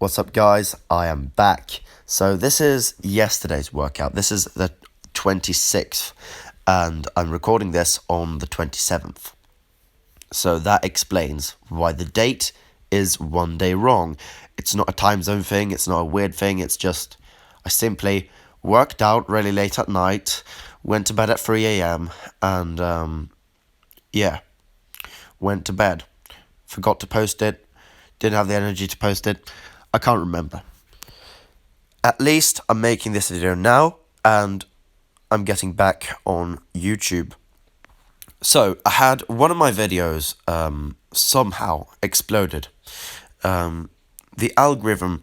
What's up, guys? I am back. So this is yesterday's workout. This is the 26th, and I'm recording this on the 27th. So that explains why the date is one day wrong. It's not a time zone thing. It's not a weird thing. It's just I simply worked out really late at night, went to bed at 3 a.m. and went to bed. Forgot to post it. Didn't have the energy to post it. I can't remember. At least I'm making this video now, and I'm getting back on YouTube. So, I had one of my videos somehow exploded. The algorithm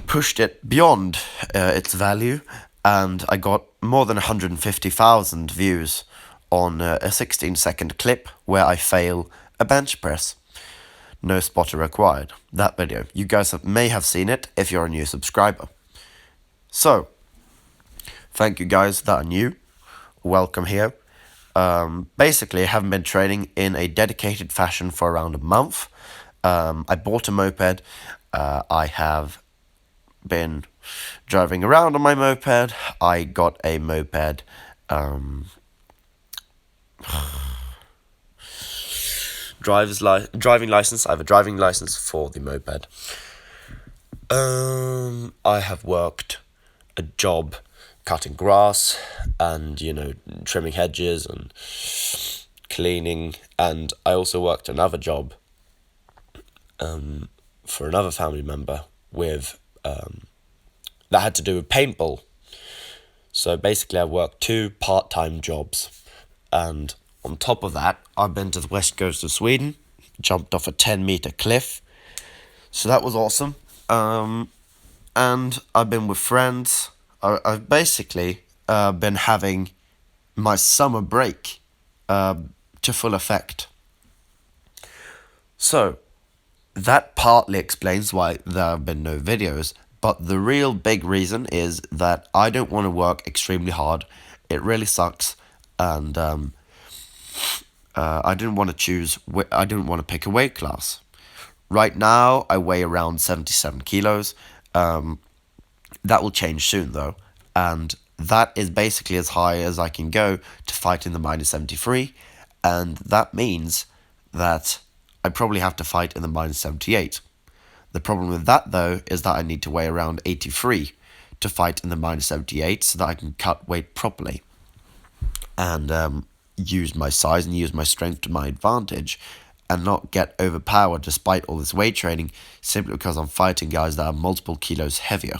pushed it beyond its value, and I got more than 150,000 views on a 16-second clip where I fail a bench press. No spotter required. That video. You guys may have seen it if you're a new subscriber. So, thank you guys that are new. Welcome here. Basically, I haven't been training in a dedicated fashion for around a month. I bought a moped. I have been driving around on my moped. I got a moped. Driving license. I have a driving license for the moped. I have worked a job cutting grass and, trimming hedges and cleaning. And I also worked another job for another family member with that had to do with paintball. So basically I worked 2 part-time jobs, and on top of that, I've been to the west coast of Sweden, jumped off a 10-meter cliff, so that was awesome. And I've been with friends. I've basically been having my summer break to full effect. So, that partly explains why there have been no videos, but the real big reason is that I don't want to work extremely hard. It really sucks, and I didn't want to pick a weight class. Right now, I weigh around 77 kilos. That will change soon, though, and that is basically as high as I can go to fight in the minus 73, and that means that I probably have to fight in the minus 78. The problem with that, though, is that I need to weigh around 83 to fight in the minus 78 so that I can cut weight properly and use my size and use my strength to my advantage and not get overpowered despite all this weight training simply because I'm fighting guys that are multiple kilos heavier,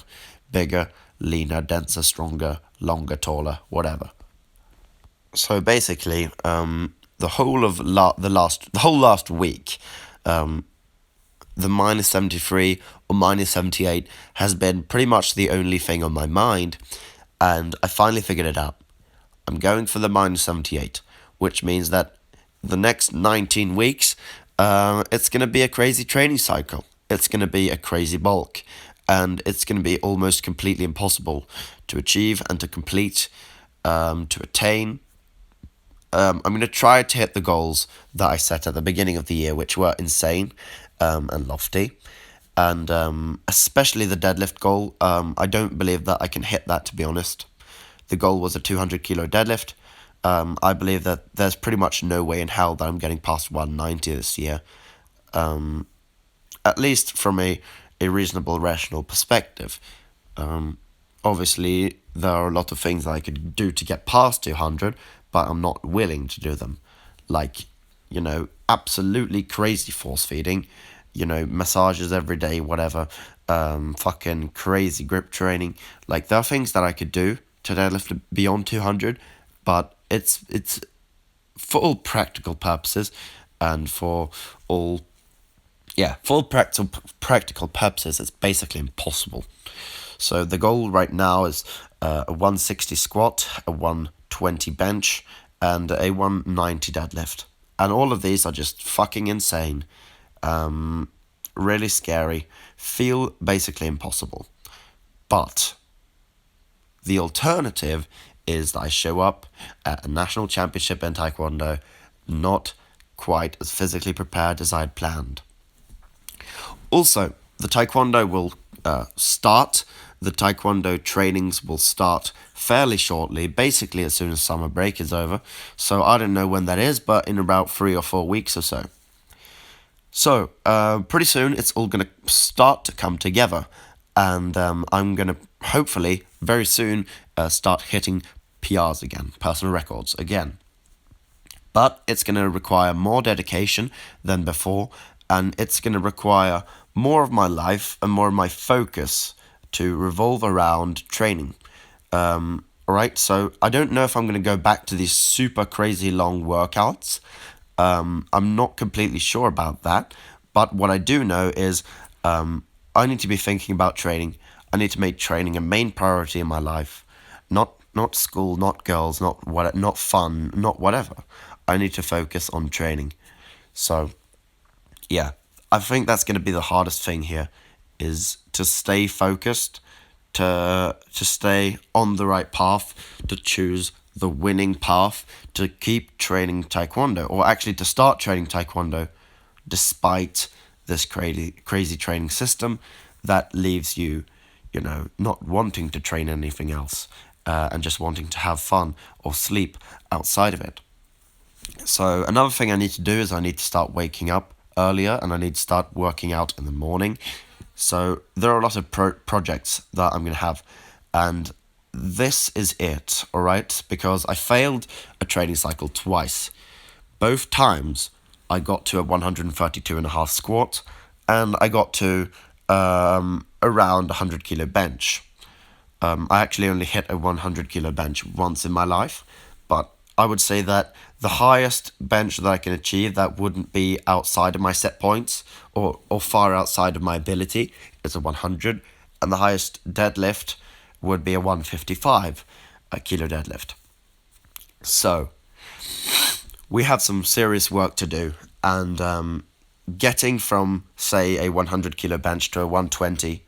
bigger, leaner, denser, stronger, longer, taller, whatever. So basically, the whole last week, the minus 73 or minus 78 has been pretty much the only thing on my mind, and I finally figured it out. I'm going for the minus 78, which means that the next 19 weeks, it's going to be a crazy training cycle. It's going to be a crazy bulk, and it's going to be almost completely impossible to achieve and to complete, to attain. I'm going to try to hit the goals that I set at the beginning of the year, which were insane and lofty. And especially the deadlift goal, I don't believe that I can hit that, to be honest. The goal was a 200 kilo deadlift. I believe that there's pretty much no way in hell that I'm getting past 190 this year. At least from a reasonable, rational perspective. Obviously, there are a lot of things that I could do to get past 200, but I'm not willing to do them. Like, absolutely crazy force feeding, massages every day, whatever, fucking crazy grip training. Like, there are things that I could do to deadlift beyond 200, but it's for all practical purposes and for all practical purposes, it's basically impossible. So the goal right now is a 160 squat, a 120 bench, and a 190 deadlift. And all of these are just fucking insane, really scary, feel basically impossible. But the alternative is that I show up at a national championship in Taekwondo, not quite as physically prepared as I had planned. Also, the taekwondo will start. The taekwondo trainings will start fairly shortly, basically as soon as summer break is over. So I don't know when that is, but in about 3 or 4 weeks or so. So pretty soon it's all going to start to come together, and I'm going to hopefully very soon start hitting PRs again, personal records again. But it's going to require more dedication than before, and it's going to require more of my life and more of my focus to revolve around training. Alright, so I don't know if I'm going to go back to these super crazy long workouts. I'm not completely sure about that, but what I do know is I need to be thinking about training. I need to make training a main priority in my life. Not school, not girls, not fun, not whatever. I need to focus on training. So, yeah, I think that's going to be the hardest thing here, is to stay focused, to stay on the right path, to choose the winning path, to keep training taekwondo, or actually to start training taekwondo despite this crazy training system that leaves you, not wanting to train anything else, and just wanting to have fun or sleep outside of it. So another thing I need to do is I need to start waking up earlier, and I need to start working out in the morning. So there are a lot of projects that I'm going to have, and this is it, alright? Because I failed a training cycle twice. Both times I got to a 132.5 squat, and I got to around 100 kilo bench. I actually only hit a 100 kilo bench once in my life, but I would say that the highest bench that I can achieve that wouldn't be outside of my set points or far outside of my ability is a 100, and the highest deadlift would be a 155 kilo deadlift. So we have some serious work to do, and getting from, say, a 100 kilo bench to a 120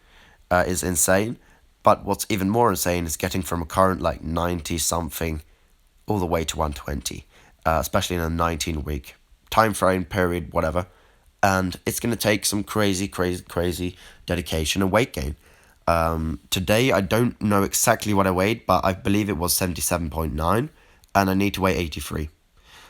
is insane. But what's even more insane is getting from a current 90 something all the way to 120, especially in a 19-week time frame period, whatever. And it's going to take some crazy dedication and weight gain. Today, I don't know exactly what I weighed, but I believe it was 77.9, and I need to weigh 83.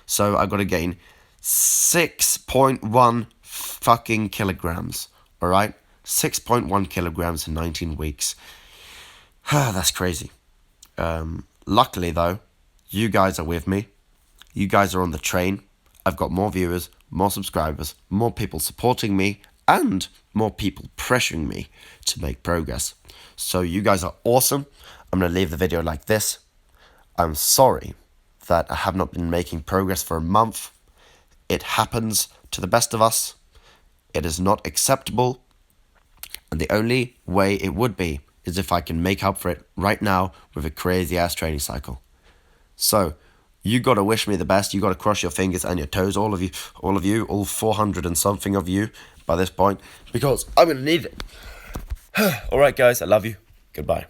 So I've got to gain 6.1 fucking kilograms, alright? 6.1 kilograms in 19 weeks. That's crazy. Luckily, though, you guys are with me. You guys are on the train. I've got more viewers, more subscribers, more people supporting me, and more people pressuring me to make progress. So you guys are awesome. I'm going to leave the video like this. I'm sorry that I have not been making progress for a month. It happens to the best of us. It is not acceptable. And the only way it would be is if I can make up for it right now with a crazy-ass training cycle. So, you gotta wish me the best. You gotta cross your fingers and your toes, all of you, all 400 and something of you by this point, because I'm gonna need it. Alright guys, I love you. Goodbye.